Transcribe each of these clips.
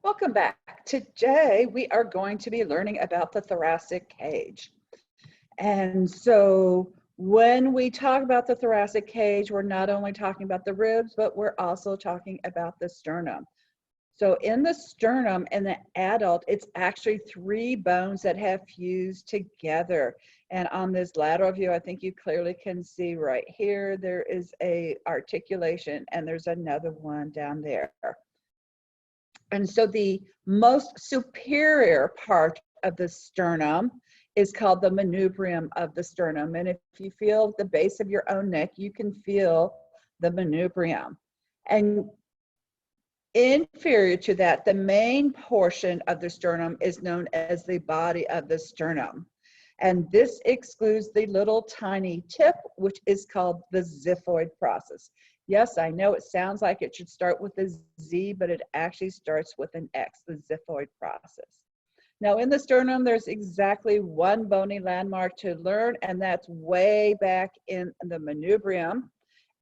Welcome back. Today we are going to be learning about the thoracic cage. And so when we talk about the thoracic cage, we're not only talking about the ribs, but we're also talking about the sternum. So in the sternum in the adult, it's actually three bones that have fused together. And on this lateral view, I think you clearly can see right here, there is a articulation and there's another one down there. And so the most superior part of the sternum is called the manubrium of the sternum. And if you feel the base of your own neck, you can feel the manubrium. And inferior to that, the main portion of the sternum is known as the body of the sternum. And this excludes the little tiny tip, which is called the xiphoid process. Yes, I know it sounds like it should start with a Z, but it actually starts with an X, the xiphoid process. Now in the sternum, there's exactly one bony landmark to learn, and that's way back in the manubrium,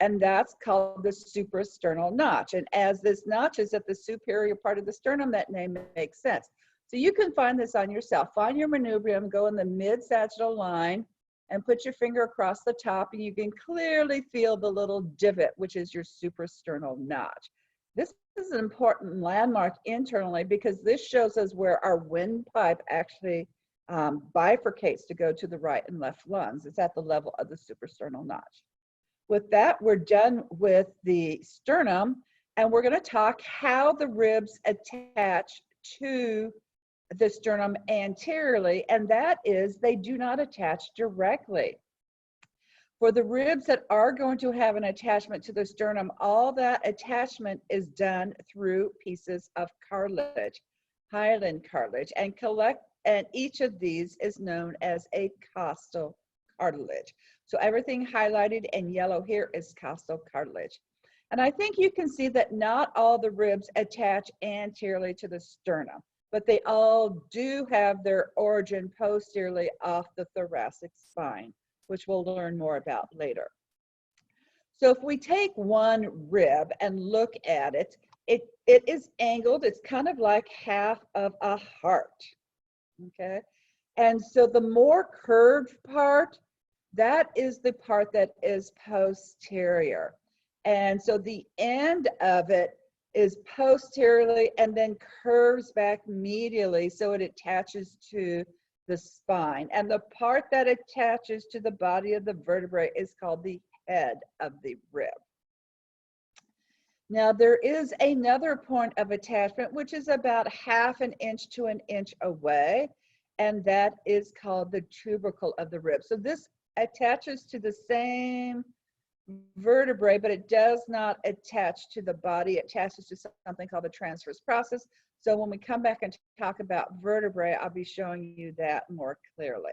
and that's called the suprasternal notch. And as this notch is at the superior part of the sternum, that name makes sense. So you can find this on yourself. Find your manubrium, go in the mid-sagittal line, and put your finger across the top, and you can clearly feel the little divot, which is your suprasternal notch. This is an important landmark internally because this shows us where our windpipe actually bifurcates to go to the right and left lungs. It's at the level of the suprasternal notch. With that, we're done with the sternum, and we're going to talk how the ribs attach to the sternum anteriorly, and that is they do not attach directly. For the ribs that are going to have an attachment to the sternum, all that attachment is done through pieces of cartilage, hyaline cartilage, and each of these is known as a costal cartilage. So everything highlighted in yellow here is costal cartilage. And I think you can see that not all the ribs attach anteriorly to the sternum, but they all do have their origin posteriorly off the thoracic spine, which we'll learn more about later. So if we take one rib and look at it, it is angled. It's kind of like half of a heart, okay? And so the more curved part, that is the part that is posterior. And so the end of it is posteriorly and then curves back medially, so it attaches to the spine. And the part that attaches to the body of the vertebrae is called the head of the rib. Now there is another point of attachment, which is about ½ an inch to an inch away, and that is called the tubercle of the rib. So this attaches to the same vertebrae, but it does not attach to the body. It attaches to something called the transverse process. So when we come back and talk about vertebrae, I'll be showing you that more clearly.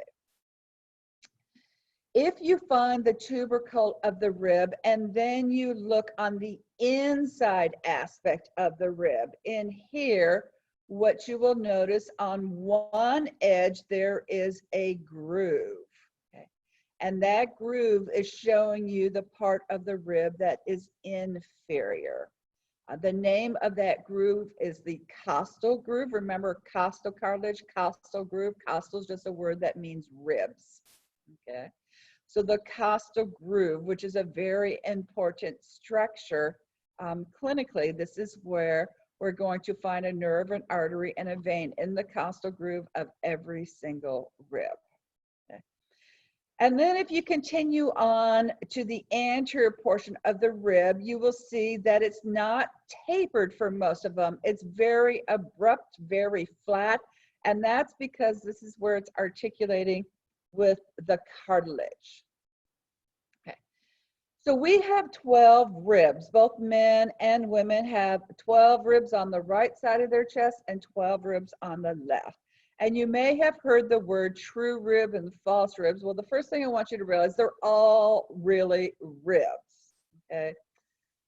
If you find the tubercle of the rib and then you look on the inside aspect of the rib, in here, what you will notice on one edge, there is a groove. And that groove is showing you the part of the rib that is inferior. The name of that groove is the costal groove. Remember, costal cartilage, costal groove. Costal is just a word that means ribs. Okay. So the costal groove, which is a very important structure clinically, this is where we're going to find a nerve, an artery, and a vein in the costal groove of every single rib. And then if you continue on to the anterior portion of the rib, you will see that it's not tapered for most of them. It's very abrupt, very flat, and that's because this is where it's articulating with the cartilage. Okay. So we have 12 ribs. Both men and women have 12 ribs on the right side of their chest and 12 ribs on the left. And you may have heard the word true rib and false ribs. Well, the first thing I want you to realize, they're all really ribs, okay?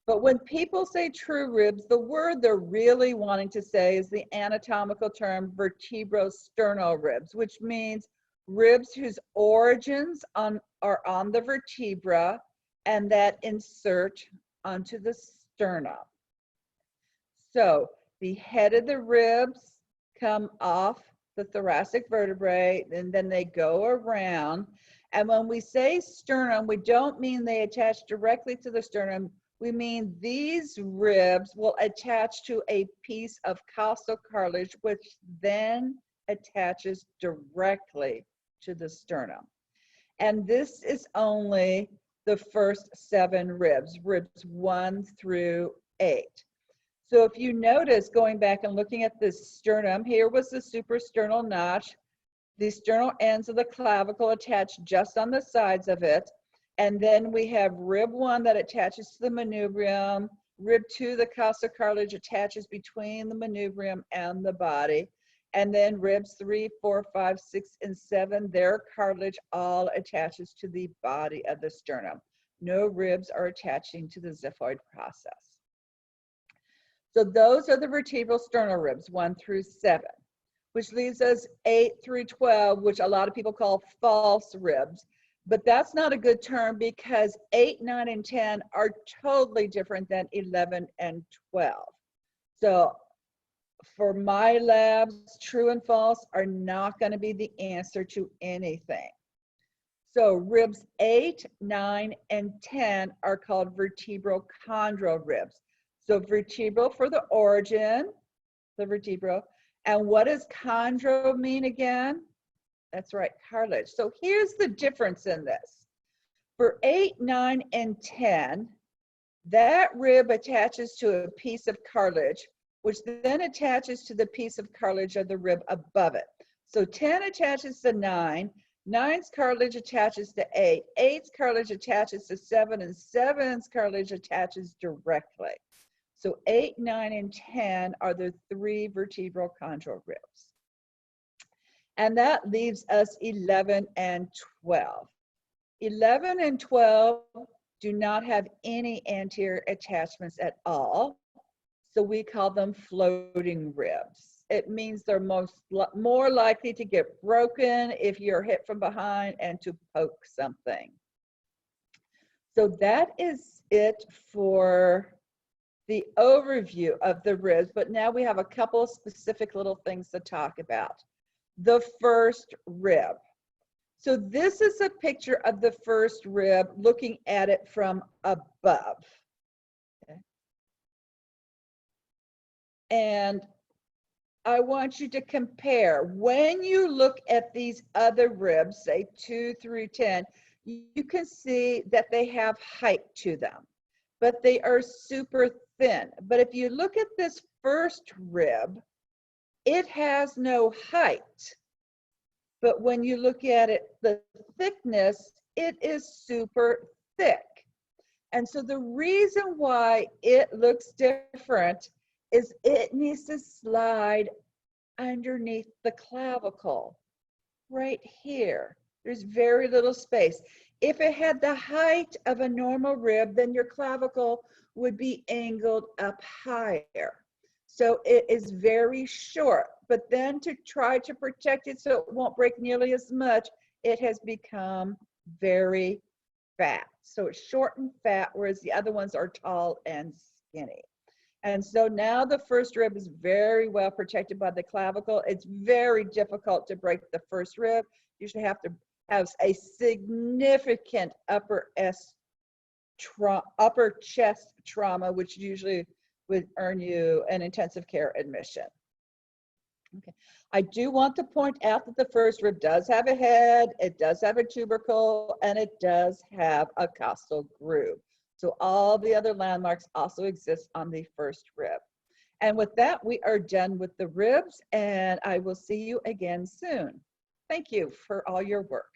But when people say true ribs, the word they're really wanting to say is the anatomical term vertebrosternal ribs, which means ribs whose origins are on the vertebra and that insert onto the sternum. So The head of the ribs come off the thoracic vertebrae, and then they go around. And when we say sternum, we don't mean they attach directly to the sternum. We mean these ribs will attach to a piece of costal cartilage, which then attaches directly to the sternum. And this is only the first 7 ribs, ribs 1 through 8. So if you notice, going back and looking at this sternum, here was the suprasternal notch. The sternal ends of the clavicle attached just on the sides of it. And then we have rib 1 that attaches to the manubrium. Rib 2, the costal cartilage attaches between the manubrium and the body. And then ribs 3, 4, 5, 6, and 7, their cartilage all attaches to the body of the sternum. No ribs are attaching to the xiphoid process. So those are the vertebrosternal ribs, 1 through 7, which leaves us 8 through 12, which a lot of people call false ribs. But that's not a good term because 8, 9, and 10 are totally different than 11 and 12. So for my labs, true and false are not going to be the answer to anything. So ribs 8, 9, and 10 are called vertebrochondral ribs. So vertebral for the origin, the vertebral. And what does chondro mean again? That's right, cartilage. So here's the difference in this. For 8, 9, and 10, that rib attaches to a piece of cartilage, which then attaches to the piece of cartilage of the rib above it. So 10 attaches to 9, 9's cartilage attaches to 8, 8's cartilage attaches to 7, and 7's cartilage attaches directly. So 8, 9, and 10 are the 3 vertebrochondral ribs. And that leaves us 11 and 12. 11 and 12 do not have any anterior attachments at all. So we call them floating ribs. It means they're more likely to get broken if you're hit from behind and to poke something. So that is it for the overview of the ribs, but now we have a couple of specific little things to talk about. The first rib. So this is a picture of the first rib looking at it from above. Okay. And I want you to compare. When you look at these other ribs, say 2 through 10, you can see that they have height to them, but they are super thin. But if you look at this first rib, it has no height. But when you look at it, the thickness, it is super thick. And so the reason why it looks different is it needs to slide underneath the clavicle, right here. There's very little space. If it had the height of a normal rib, then your clavicle would be angled up higher. So it is very short, but then to try to protect it so it won't break nearly as much, it has become very fat. So it's short and fat, whereas the other ones are tall and skinny. And so now the first rib is very well protected by the clavicle. It's very difficult to break the first rib. You should have to have a significant upper chest trauma, which usually would earn you an intensive care admission. Okay. I do want to point out that the first rib does have a head, it does have a tubercle, and it does have a costal groove. So all the other landmarks also exist on the first rib. And with that, we are done with the ribs, and I will see you again soon. Thank you for all your work.